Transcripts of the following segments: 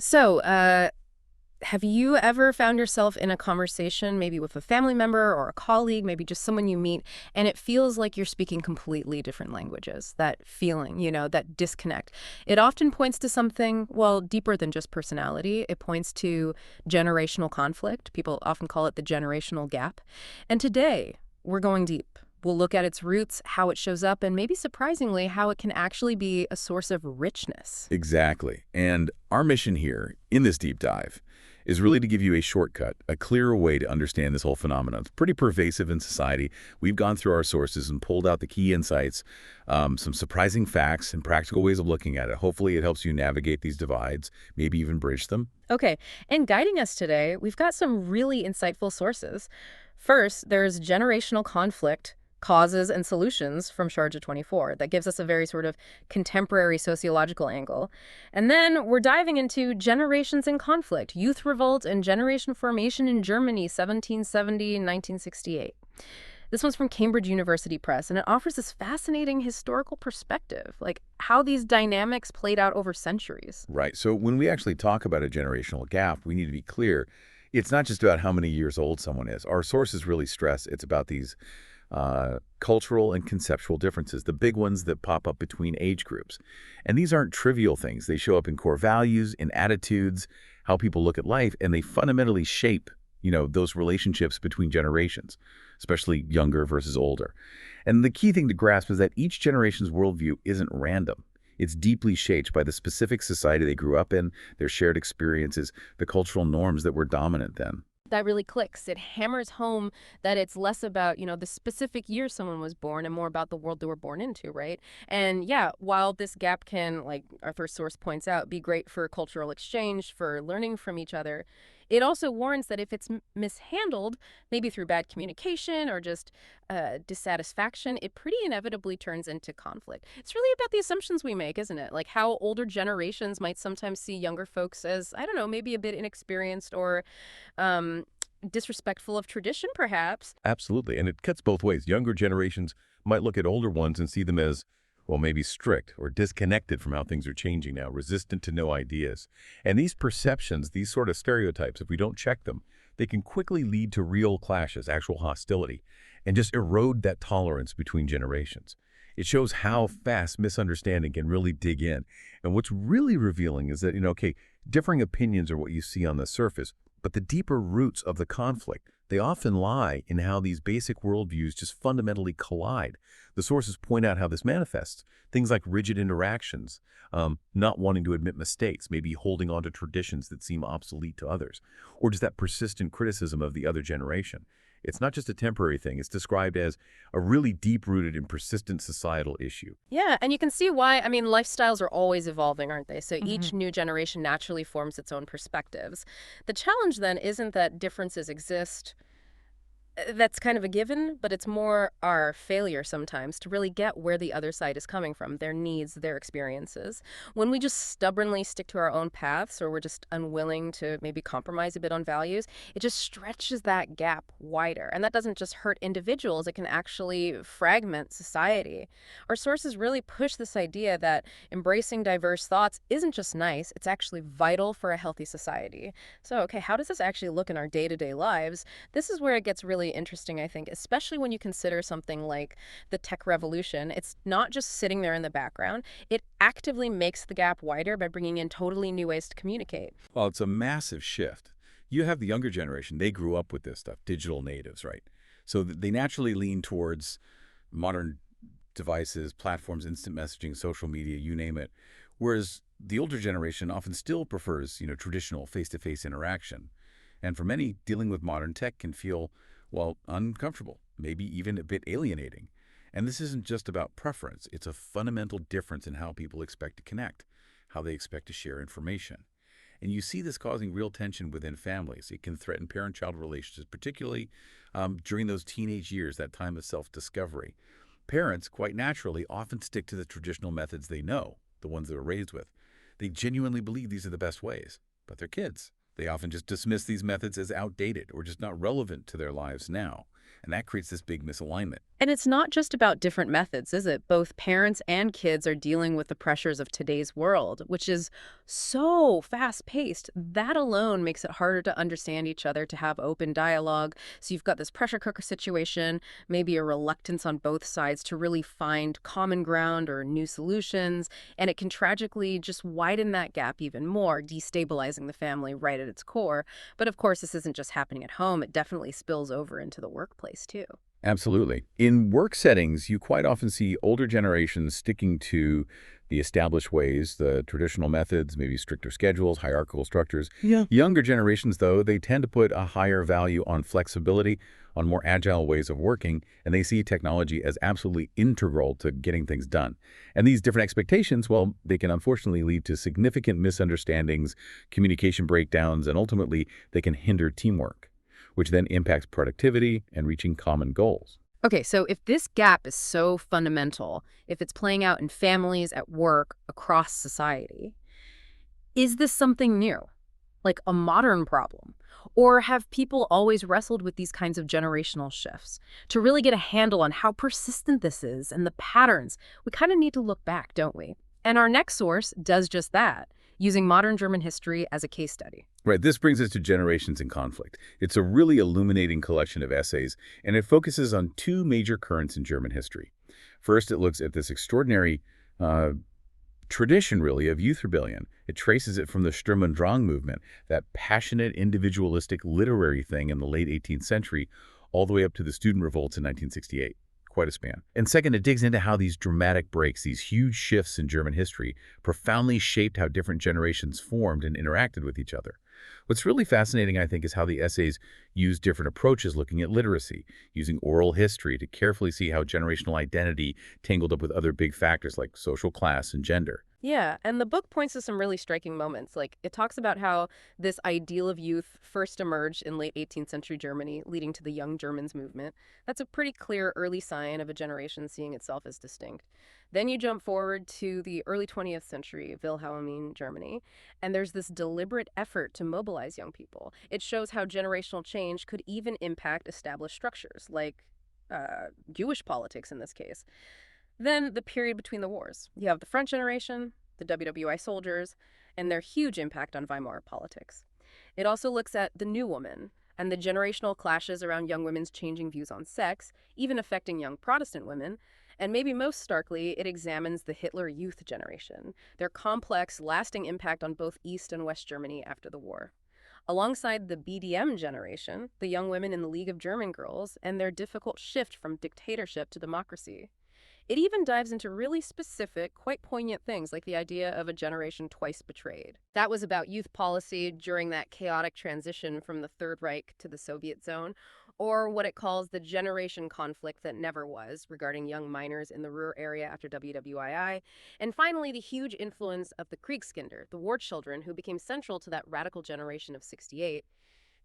So, have you ever found yourself in a conversation, maybe with a family member or a colleague, maybe just someone you meet, and it feels like you're speaking completely different languages? That feeling, that disconnect. It often points to something, well, deeper than just personality. It points to generational conflict. People often call it the generational gap. And today, we're going deep. We'll look at its roots, how it shows up, and maybe surprisingly, how it can actually be a source of richness. Exactly. And our mission here in this deep dive is really to give you a shortcut, a clearer way to understand this whole phenomenon. It's pretty pervasive in society. We've gone through our sources and pulled out the key insights, some surprising facts and practical ways of looking at it. Hopefully it helps you navigate these divides, maybe even bridge them. Okay, and guiding us today, we've got some really insightful sources. First, there's generational conflict, causes and solutions from Sharjah 24. That gives us a very sort of contemporary sociological angle. And then we're diving into generations in conflict, youth revolt and generation formation in Germany, 1770 and 1968. This one's from Cambridge University Press, and it offers this fascinating historical perspective, like how these dynamics played out over centuries. Right. So when we actually talk about a generational gap, we need to be clear. It's not just about how many years old someone is. Our sources really stress it's about these cultural and conceptual differences, the big ones that pop up between age groups. And these aren't trivial things. They show up in core values, in attitudes, how people look at life, and they fundamentally shape, those relationships between generations, especially younger versus older. And the key thing to grasp is that each generation's worldview isn't random. It's deeply shaped by the specific society they grew up in, their shared experiences, the cultural norms that were dominant then. That really clicks. It hammers home that it's less about, the specific year someone was born and more about the world they were born into, right? And yeah, while this gap can, like our first source points out, be great for cultural exchange, for learning from each other, it also warns that if it's mishandled, maybe through bad communication or just dissatisfaction, it pretty inevitably turns into conflict. It's really about the assumptions we make, isn't it? Like how older generations might sometimes see younger folks as, I don't know, maybe a bit inexperienced or um, disrespectful of tradition, perhaps. Absolutely, and it cuts both ways. Younger generations might look at older ones and see them as, well, maybe strict or disconnected from how things are changing now, resistant to new ideas. And these perceptions, these sort of stereotypes, if we don't check them, they can quickly lead to real clashes, actual hostility, and just erode that tolerance between generations. It shows how fast misunderstanding can really dig in. And what's really revealing is that, differing opinions are what you see on the surface, but the deeper roots of the conflict, they often lie in how these basic worldviews just fundamentally collide. The sources point out how this manifests. Things like rigid interactions, not wanting to admit mistakes, maybe holding on to traditions that seem obsolete to others, or just that persistent criticism of the other generation. It's not just a temporary thing. It's described as a really deep-rooted and persistent societal issue. Yeah, and you can see why. I mean, lifestyles are always evolving, aren't they? So Hmm. each new generation naturally forms its own perspectives. The challenge then isn't that differences exist. That's kind of a given, but it's more our failure sometimes to really get where the other side is coming from, their needs, their experiences. When we just stubbornly stick to our own paths or we're just unwilling to maybe compromise a bit on values, it just stretches that gap wider. And that doesn't just hurt individuals, it can actually fragment society. Our sources really push this idea that embracing diverse thoughts isn't just nice, it's actually vital for a healthy society. So, okay, how does this actually look in our day-to-day lives? This is where it gets really interesting, I think, especially when you consider something like the tech revolution. It's not just sitting there in the background. It actively makes the gap wider by bringing in totally new ways to communicate. Well, it's a massive shift. You have the younger generation. They grew up with this stuff, digital natives, right? So they naturally lean towards modern devices, platforms, instant messaging, social media, you name it. Whereas the older generation often still prefers, traditional face-to-face interaction. And for many, dealing with modern tech can feel, well, uncomfortable, maybe even a bit alienating. And this isn't just about preference. It's a fundamental difference in how people expect to connect, how they expect to share information. And you see this causing real tension within families. It can threaten parent-child relationships, particularly during those teenage years, that time of self-discovery. Parents, quite naturally, often stick to the traditional methods they know, the ones they were raised with. They genuinely believe these are the best ways. But their kids, they often just dismiss these methods as outdated or just not relevant to their lives now. And that creates this big misalignment. And it's not just about different methods, is it? Both parents and kids are dealing with the pressures of today's world, which is so fast-paced. That alone makes it harder to understand each other, to have open dialogue. So you've got this pressure cooker situation, maybe a reluctance on both sides to really find common ground or new solutions, and it can tragically just widen that gap even more, destabilizing the family right at its core. But of course, this isn't just happening at home. It definitely spills over into the workplace, too. Absolutely. In work settings, you quite often see older generations sticking to the established ways, the traditional methods, maybe stricter schedules, hierarchical structures. Yeah. Younger generations, though, they tend to put a higher value on flexibility, on more agile ways of working, and they see technology as absolutely integral to getting things done. And these different expectations, well, they can unfortunately lead to significant misunderstandings, communication breakdowns, and ultimately they can hinder teamwork, which then impacts productivity and reaching common goals. Okay, so if this gap is so fundamental, if it's playing out in families, at work, across society, is this something new? Like a modern problem? Or have people always wrestled with these kinds of generational shifts? To really get a handle on how persistent this is and the patterns, we kind of need to look back, don't we? And our next source does just that, using modern German history as a case study. Right, this brings us to Generations in Conflict. It's a really illuminating collection of essays, and it focuses on two major currents in German history. First, it looks at this extraordinary uh, tradition, really, of youth rebellion. It traces it from the Sturm und Drang movement, that passionate, individualistic literary thing in the late 18th century, all the way up to the student revolts in 1968. Quite a span. And second, it digs into how these dramatic breaks, these huge shifts in German history, profoundly shaped how different generations formed and interacted with each other. What's really fascinating, I think, is how the essays use different approaches looking at literacy, using oral history to carefully see how generational identity tangled up with other big factors like social class and gender. Yeah, and the book points to some really striking moments. Like, it talks about how this ideal of youth first emerged in late 18th century Germany, leading to the Young Germans movement. That's a pretty clear early sign of a generation seeing itself as distinct. Then you jump forward to the early 20th century Wilhelmine Germany, and there's this deliberate effort to mobilize young people. It shows how generational change could even impact established structures, like Jewish politics in this case. Then the period between the wars. You have the French generation, the WWI soldiers, and their huge impact on Weimar politics. It also looks at the new woman and the generational clashes around young women's changing views on sex, even affecting young Protestant women. And maybe most starkly, it examines the Hitler Youth generation, their complex, lasting impact on both East and West Germany after the war. Alongside the BDM generation, the young women in the League of German Girls, and their difficult shift from dictatorship to democracy. It even dives into really specific, quite poignant things like the idea of a generation twice betrayed. That was about youth policy during that chaotic transition from the Third Reich to the Soviet zone, or what it calls the generation conflict that never was regarding young minors in the Ruhr area after WWII. And finally, the huge influence of the Kriegskinder, the war children who became central to that radical generation of '68.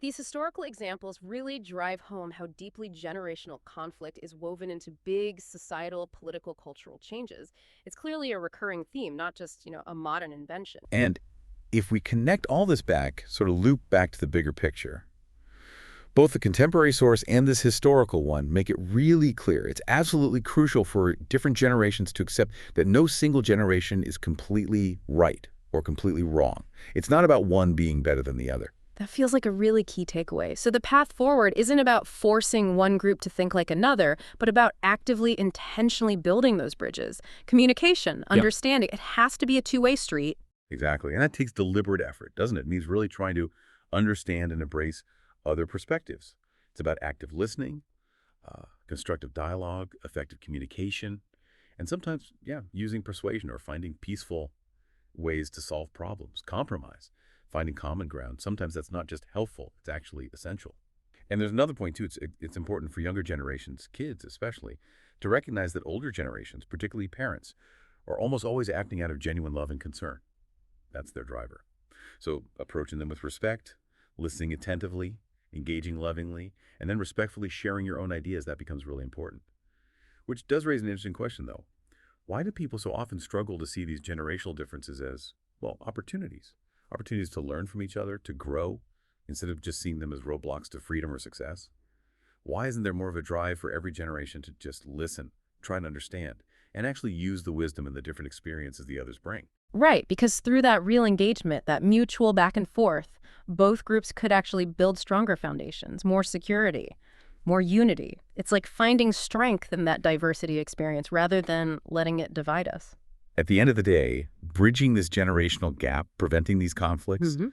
These historical examples really drive home how deeply generational conflict is woven into big societal, political, cultural changes. It's clearly a recurring theme, not just, a modern invention. And if we connect all this back, sort of loop back to the bigger picture, both the contemporary source and this historical one make it really clear. It's absolutely crucial for different generations to accept that no single generation is completely right or completely wrong. It's not about one being better than the other. That feels like a really key takeaway. So the path forward isn't about forcing one group to think like another, but about actively, intentionally building those bridges. Communication, Yeah, understanding, it has to be a two-way street. exactly. And that takes deliberate effort, doesn't it? It means really trying to understand and embrace other perspectives. It's about active listening, constructive dialogue, effective communication, and sometimes, yeah, using persuasion or finding peaceful ways to solve problems, compromise, finding common ground. Sometimes that's not just helpful, it's actually essential. And there's another point, too. It's important for younger generations, kids especially, to recognize that older generations, particularly parents, are almost always acting out of genuine love and concern. That's their driver. So approaching them with respect, listening attentively, engaging lovingly, and then respectfully sharing your own ideas, that becomes really important. Which does raise an interesting question, though. Why do people so often struggle to see these generational differences as, well, opportunities? Opportunities to learn from each other, to grow, instead of just seeing them as roadblocks to freedom or success? Why isn't there more of a drive for every generation to just listen, try and understand, and actually use the wisdom and the different experiences the others bring? Right, because through that real engagement, that mutual back and forth, both groups could actually build stronger foundations, more security, more unity. It's like finding strength in that diversity experience rather than letting it divide us. At the end of the day, bridging this generational gap, preventing these conflicts, Hmm.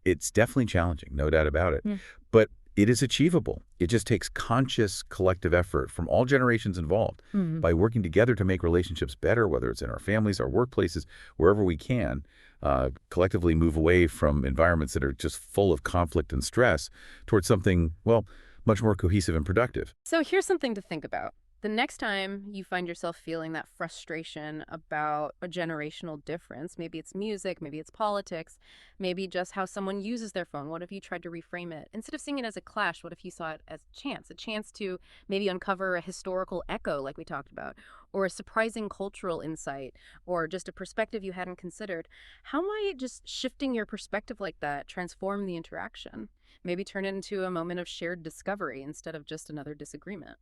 it's definitely challenging, no doubt about it. Yeah. But it is achievable. It just takes conscious collective effort from all generations involved Hmm. by working together to make relationships better, whether it's in our families, our workplaces, wherever we can, collectively move away from environments that are just full of conflict and stress towards something, well, much more cohesive and productive. So here's something to think about. The next time you find yourself feeling that frustration about a generational difference, maybe it's music, maybe it's politics, maybe just how someone uses their phone. What if you tried to reframe it? Instead of seeing it as a clash, what if you saw it as a chance to maybe uncover a historical echo, like we talked about, or a surprising cultural insight, or just a perspective you hadn't considered? How might just shifting your perspective like that transform the interaction? Maybe turn it into a moment of shared discovery instead of just another disagreement.